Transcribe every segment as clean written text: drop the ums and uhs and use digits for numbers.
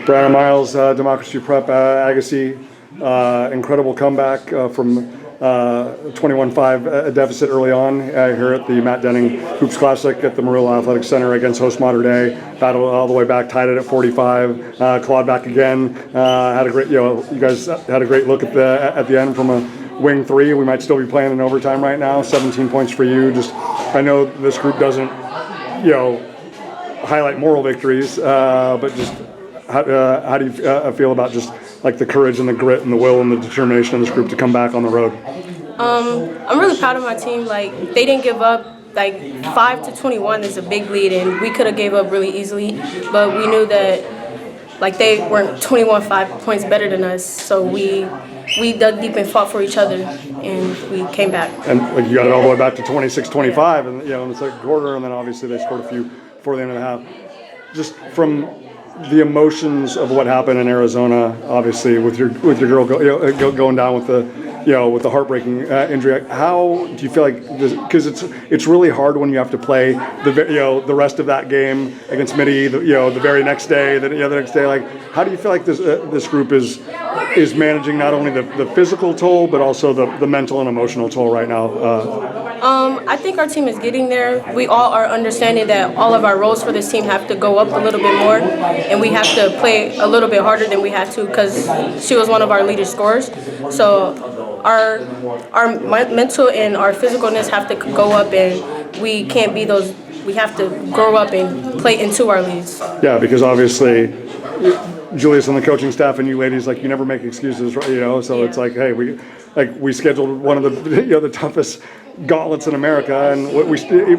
Bray'ana Miles, Democracy Prep, Agassi, incredible comeback from 21-5 deficit early on here at the Mater Dei Hoops Classic at the Meruelo Athletic Center against host Mater Dei. Battled all the way back, tied it at 45, clawed back again. Had a great, you guys had a great look at the end from a wing three. We might still be playing in overtime right now. 17 points for you. Just, I know this group doesn't, highlight moral victories, but just how do you feel about just like the courage and the grit and the will and the determination of this group to come back on the road? I'm really proud of my team. Like, they didn't give up. Like, 5-21 is a big lead, and we could have gave up really easily, but we knew that like they weren't 21-5 points better than us, so we dug deep and fought for each other, and we came back. And like, you got it all the way back to 26-25, and in the second quarter, and then obviously they scored a few before the end of the half. Just from the emotions of what happened in Arizona, obviously with your girl going down with the with the heartbreaking injury, how do you feel like this? Because it's really hard when you have to play the rest of that game against Midi, the very next day, the next day. Like, how do you feel like this group is managing not only the physical toll but also the mental and emotional toll right now? I think our team is getting there. We all are understanding that all of our roles for this team have to go up a little bit more, and we have to play a little bit harder than we had to because she was one of our leading scorers. So our mental and our physicalness have to go up, and we can't be those. We have to grow up and play into our leads. Yeah, because obviously Julius and the coaching staff and you ladies, like, you never make excuses, right? So yeah. It's like, hey, we scheduled one of the toughest gauntlets in America, and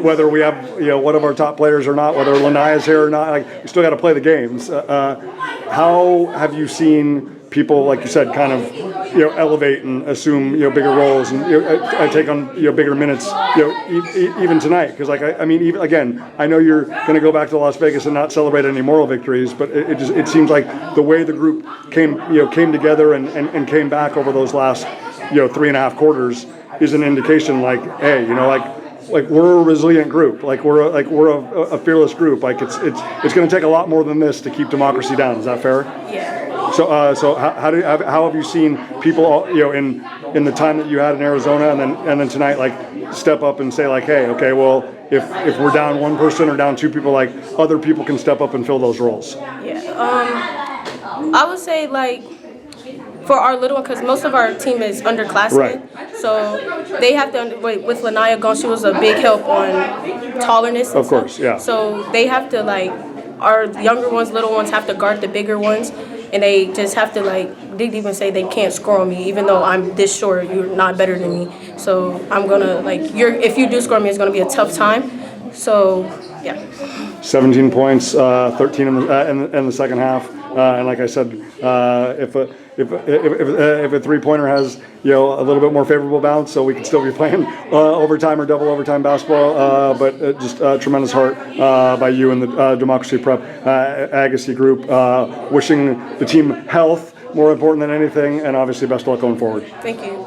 whether we have one of our top players or not, whether Lanaya's here or not, like, we still got to play the games. How have you seen people, like you said, kind of elevate and assume bigger roles and take on bigger minutes even tonight? Because I mean, even again, I know you're going to go back to Las Vegas and not celebrate any moral victories, but it seems like the way the group came together and came back over those last 3.5 quarters is an indication, like, hey, like we're a resilient group, like we're a fearless group. Like it's going to take a lot more than this to keep democracy down. Is that fair? Yeah. So how have you seen people in the time that you had in Arizona and then tonight, like, step up and say, like, hey, okay, well, if we're down one person or down two people, like, other people can step up and fill those roles? Yeah. I would say, like, for our little one, because most of our team is underclassmen, right. So they have to with Lanaya gone, she was a big help on tallerness. Of course, yeah. So they have to, like, our younger ones, little ones have to guard the bigger ones, and they just have to, like, dig deep and say they can't score on me, even though I'm this short. You're not better than me, so I'm gonna, like, if you do score on me, it's gonna be a tough time. So yeah. 17 points, 13 in the second half, and like I said, if a three-pointer has a little bit more favorable bounce, so we could still be playing overtime or double overtime basketball, but just tremendous heart by you and the Democracy Prep Agassi group. Wishing the team health, more important than anything, and obviously best of luck going forward. Thank you.